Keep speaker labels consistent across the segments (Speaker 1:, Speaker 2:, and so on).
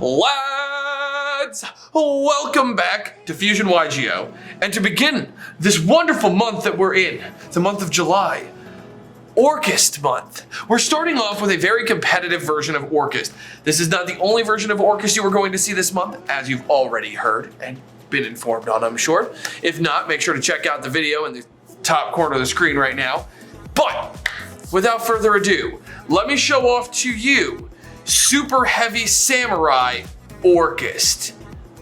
Speaker 1: Lads, welcome back to Fusion YGO. And to begin this wonderful month that we're in, the month of July, Orcust month. We're starting off with a very competitive version of Orcust. This is not the only version of Orcust you are going to see this month, as you've already heard and been informed on, I'm sure. If not, make sure to check out the video in the top corner of the screen right now. But without further ado, let me show off to you Superheavy Samurai Orcust.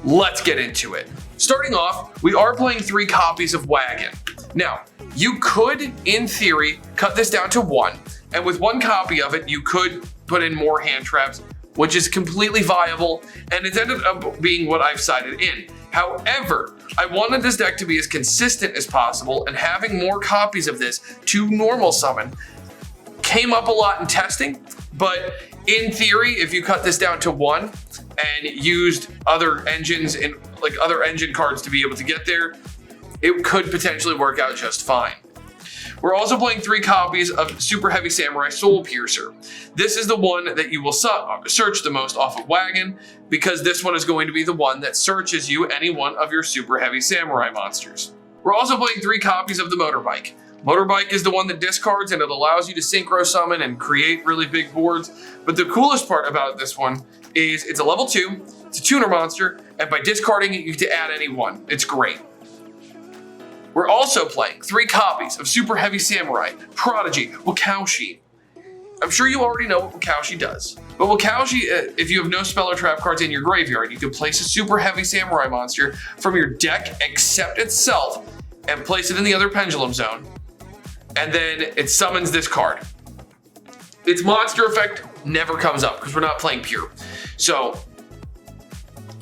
Speaker 1: Let's get into it. Starting off, we are playing 3 copies of Wagon. Now, you could, in theory, cut this down to 1, and with 1 copy of it, you could put in more hand traps, which is completely viable, and it's ended up being what I've sided in. However, I wanted this deck to be as consistent as possible, and having more copies of this to normal summon came up a lot in testing, but in theory, if you cut this down to 1 and used other engines and other engine cards to be able to get there, it could potentially work out just fine. We're also playing 3 copies of Superheavy Samurai Soul Piercer. This is the one that you will search the most off of Wagon, because this one is going to be the one that searches you any one of your Superheavy Samurai monsters. We're also playing 3 copies of the Motorbike. Motorbike is the one that discards, and it allows you to synchro summon and create really big boards. But the coolest part about this one is it's a level 2, it's a tuner monster, and by discarding it, you get to add any one. It's great. We're also playing 3 copies of Superheavy Samurai Prodigy Wakaushi. I'm sure you already know what Wakaushi does, but Wakaushi, if you have no spell or trap cards in your graveyard, you can place a Superheavy Samurai monster from your deck except itself and place it in the other pendulum zone, and then it summons this card. Its monster effect never comes up because we're not playing pure. So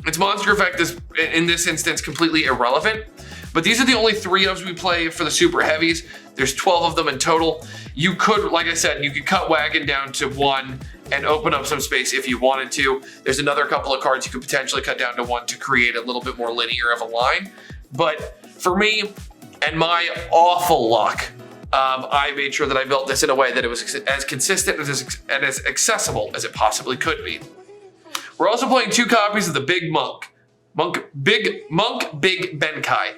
Speaker 1: its monster effect is, in this instance, completely irrelevant. But these are the only 3 ofs we play for the Super Heavies. There's 12 of them in total. You could, like I said, you could cut Wagon down to 1 and open up some space if you wanted to. There's another couple of cards you could potentially cut down to 1 to create a little bit more linear of a line. But for me and my awful luck, I made sure that I built this in a way that it was as consistent and as accessible as it possibly could be. We're also playing 2 copies of the Big Big Benkei.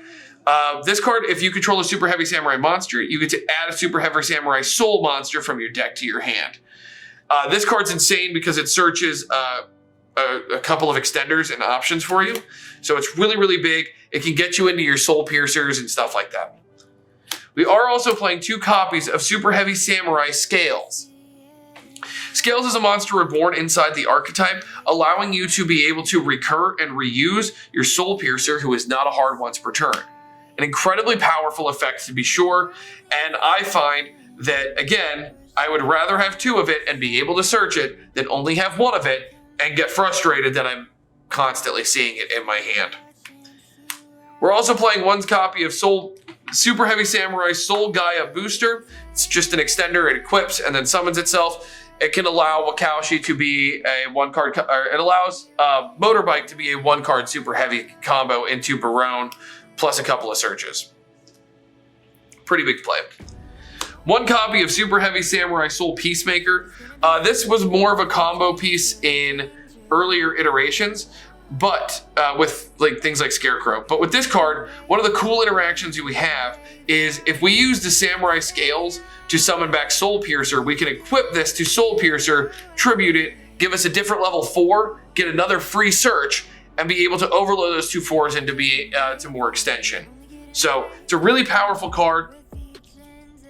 Speaker 1: This card, if you control a Super Heavy Samurai monster, you get to add a Super Heavy Samurai Soul monster from your deck to your hand. This card's insane because it searches a couple of extenders and options for you. So it's really, really big. It can get you into your Soul Piercers and stuff like that. We are also playing 2 copies of Super Heavy Samurai Scales. Scales is a monster reborn inside the archetype, allowing you to be able to recur and reuse your Soul Piercer, who is not a hard once per turn. An incredibly powerful effect, to be sure, and I find that, again, I would rather have 2 of it and be able to search it than only have 1 of it and get frustrated that I'm constantly seeing it in my hand. We're also playing 1 copy of Super Heavy Samurai Soul Gaia Booster. It's just an extender. It equips and then summons itself. It can allow Wakaushi to be a 1-card, or it allows Motorbike to be a 1-card Super Heavy combo into Barone, plus a couple of searches. Pretty big play. 1 copy of Super Heavy Samurai Soul Peacemaker. This was more of a combo piece in earlier iterations, but with things like Scarecrow. But with this card, one of the cool interactions we have is if we use the Samurai Scales to summon back Soul Piercer, we can equip this to Soul Piercer, tribute it, give us a different level 4, get another free search, and be able to overload those 2 4s into to more extension. So it's a really powerful card.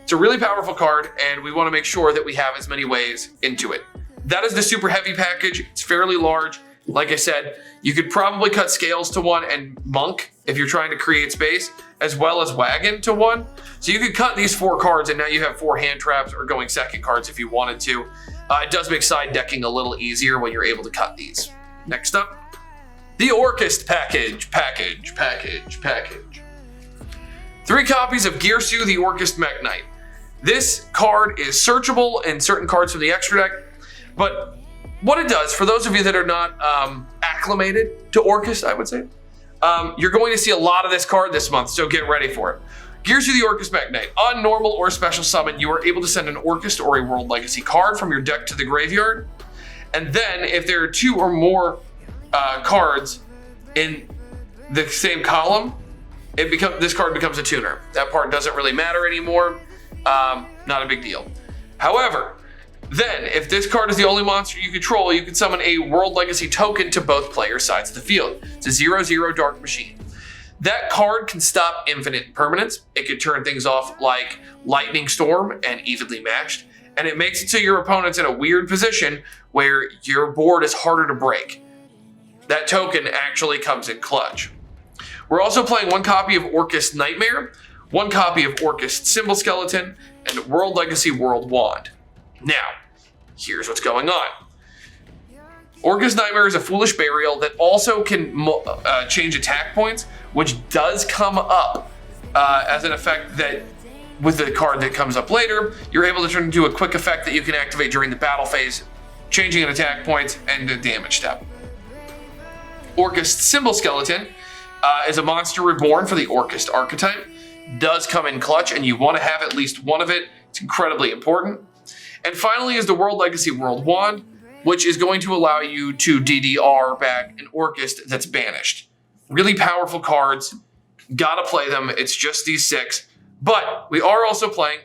Speaker 1: It's a really powerful card, and we want to make sure that we have as many ways into it. That is the Super Heavy package. It's fairly large. Like I said, you could probably cut Scales to 1 and Monk if you're trying to create space, as well as Wagon to 1. So you could cut these 4 cards, and now you have 4 hand traps or going second cards if you wanted to. It does make side decking a little easier when you're able to cut these. Next up, the Orcust package. 3 copies of Girsu, the Orcust Mech Knight. This card is searchable in certain cards from the extra deck, but what it does, for those of you that are not acclimated to Orcust, I would say, you're going to see a lot of this card this month, so get ready for it. Girsu, the Orcust Mech Knight. On normal or special summon, you are able to send an Orcust or a World Legacy card from your deck to the graveyard. And then, if there are 2 or more cards in the same column, this card becomes a tuner. That part doesn't really matter anymore. Not a big deal. However, then if this card is the only monster you control, you can summon a World Legacy token to both player sides of the field. It's a 0/0 Dark Machine. That card can stop infinite permanents. It could turn things off like Lightning Storm and Evenly Matched. And it makes it so your opponent's in a weird position where your board is harder to break. That token actually comes in clutch. We're also playing one copy of Orcust Nightmare, one copy of Orcust Symbol Skeleton, and World Legacy World Wand. Now, here's what's going on. Orcust Nightmare is a foolish burial that also can change attack points, which does come up as an effect that, with the card that comes up later, you're able to turn into a quick effect that you can activate during the battle phase, changing an attack points and a damage step. Orcust Symbol Skeleton is a monster reborn for the Orcust archetype. Does come in clutch, and you want to have at least one of it. It's incredibly important. And finally is the World Legacy World Wand, which is going to allow you to DDR back an Orcust that's banished. Really powerful cards. Gotta play them. It's just these 6. But we are also playing,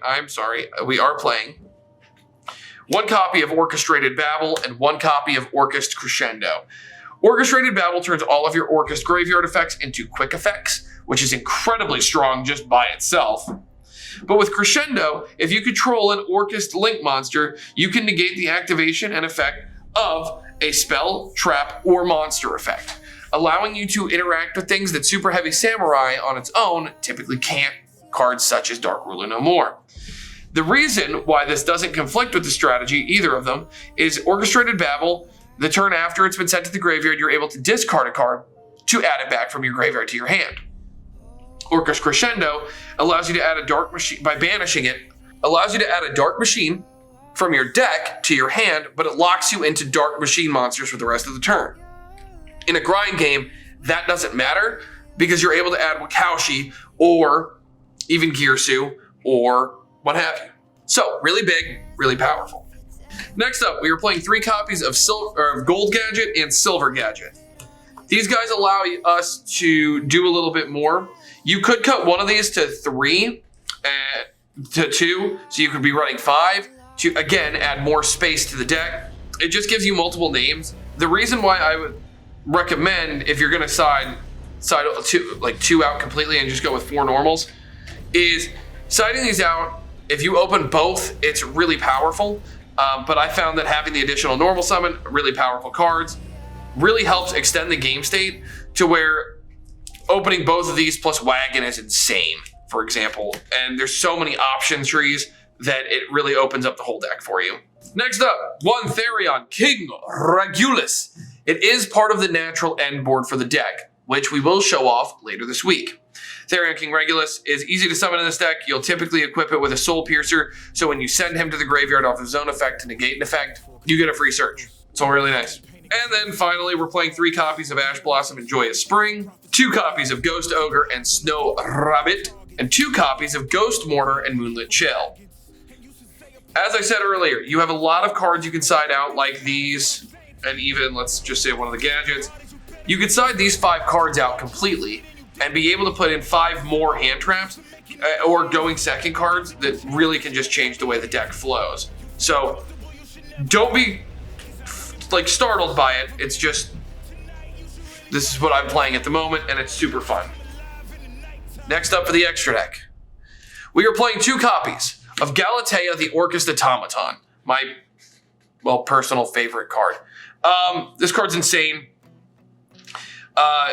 Speaker 1: we are playing one copy of Orchestrated Babel and one copy of Orcust Crescendo. Orchestrated Babel turns all of your Orcust graveyard effects into quick effects, which is incredibly strong just by itself. But with Crescendo, if you control an Orcust Link monster, you can negate the activation and effect of a spell, trap, or monster effect, allowing you to interact with things that Superheavy Samurai on its own typically can't, cards such as Dark Ruler No More. The reason why this doesn't conflict with the strategy, either of them, is Orchestrated Babel, the turn after it's been sent to the graveyard, you're able to discard a card to add it back from your graveyard to your hand. Orcust Crescendo allows you to add a Dark Machine, by banishing it, allows you to add a Dark Machine from your deck to your hand, but it locks you into Dark Machine monsters for the rest of the turn. In a grind game, that doesn't matter because you're able to add Wakaushi or even Girsu or what have you. So really big, really powerful. Next up, we are playing 3 copies of Gold Gadget and Silver Gadget. These guys allow us to do a little bit more. You could cut one of these to 3, to 2, so you could be running 5 to, again, add more space to the deck. It just gives you multiple names. The reason why I would recommend, if you're gonna side 2 out completely and just go with 4 normals, is siding these out. If you open both, it's really powerful. But I found that having the additional normal summon, really powerful cards, really helps extend the game state to where opening both of these plus Wagon is insane, for example. And there's so many option trees that it really opens up the whole deck for you. Next up, 1 Therion King Regulus. It is part of the natural end board for the deck, which we will show off later this week. Therion King Regulus is easy to summon in this deck. You'll typically equip it with a Soul Piercer, so when you send him to the graveyard off the zone effect to negate an effect, you get a free search. It's all really nice. And then finally, we're playing 3 copies of Ash Blossom and Joyous Spring, 2 copies of Ghost Ogre and Snow Rabbit, and 2 copies of Ghost Mortar and Moonlit Chill. As I said earlier, you have a lot of cards you can side out like these, and even, let's just say one of the gadgets. You can side these 5 cards out completely and be able to put in 5 more hand traps or going second cards that really can just change the way the deck flows. So don't be startled by it. It's just, this is what I'm playing at the moment and it's super fun. Next up for the extra deck, we are playing 2 copies of Galatea the Orcust Automaton, my, personal favorite card. This card's insane.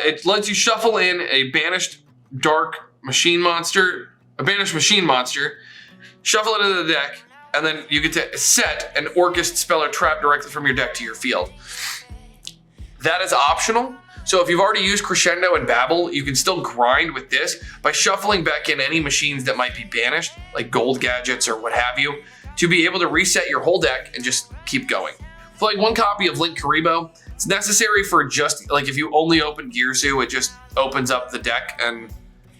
Speaker 1: It lets you shuffle in a banished machine monster, shuffle it into the deck, and then you get to set an Orcust spell or trap directly from your deck to your field. That is optional. So if you've already used Crescendo and Babel, you can still grind with this by shuffling back in any machines that might be banished, like gold gadgets or what have you, to be able to reset your whole deck and just keep going. Playing 1 copy of Link Karibo. It's necessary for just, if you only open Girsu, it just opens up the deck and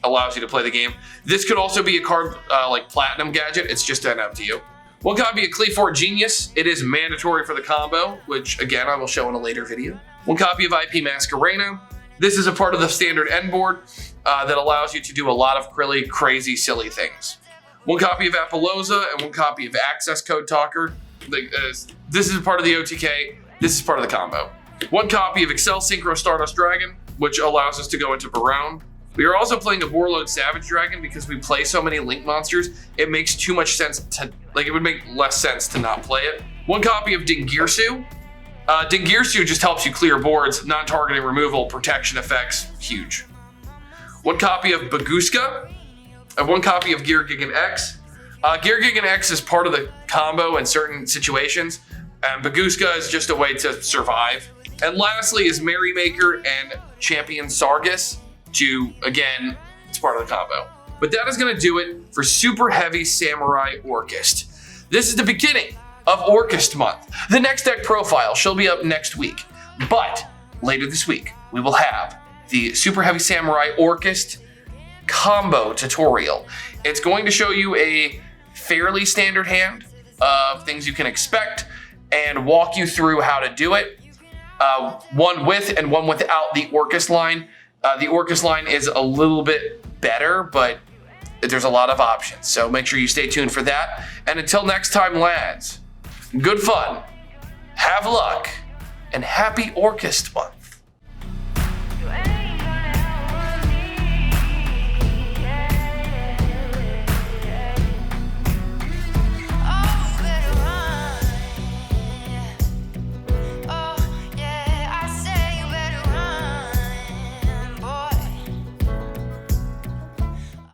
Speaker 1: allows you to play the game. This could also be a card like Platinum Gadget. It's just up to you. One copy of Cleafort Genius. It is mandatory for the combo, which again I will show in a later video. One copy of IP Masquerena. This is a part of the standard end board that allows you to do a lot of really crazy, silly things. One copy of Apollosa and one copy of Access Code Talker. This is a part of the OTK. This is part of the combo. One copy of Excel Synchro Stardust Dragon, which allows us to go into Barone. We are also playing a Warlord Savage Dragon because we play so many Link monsters. It makes too much sense to, it would make less sense to not play it. One copy of Dingirsu. Dingirsu just helps you clear boards, non-targeting removal, protection effects, huge. One copy of Baguska, and one copy of Gear Gigan X. Gear Gigan X is part of the combo in certain situations, and Baguska is just a way to survive. And lastly is Merrymaker and Champion Sargus again, it's part of the combo. But that is gonna do it for Superheavy Samurai Orcust. This is the beginning of Orcust month. The next deck profile shall be up next week, but later this week, we will have the Superheavy Samurai Orcust combo tutorial. It's going to show you a fairly standard hand of things you can expect and walk you through how to do it. One with and one without the Orcust line. The Orcust line is a little bit better, but there's a lot of options. So make sure you stay tuned for that. And until next time, lads, good fun, have luck, and happy Orcust month.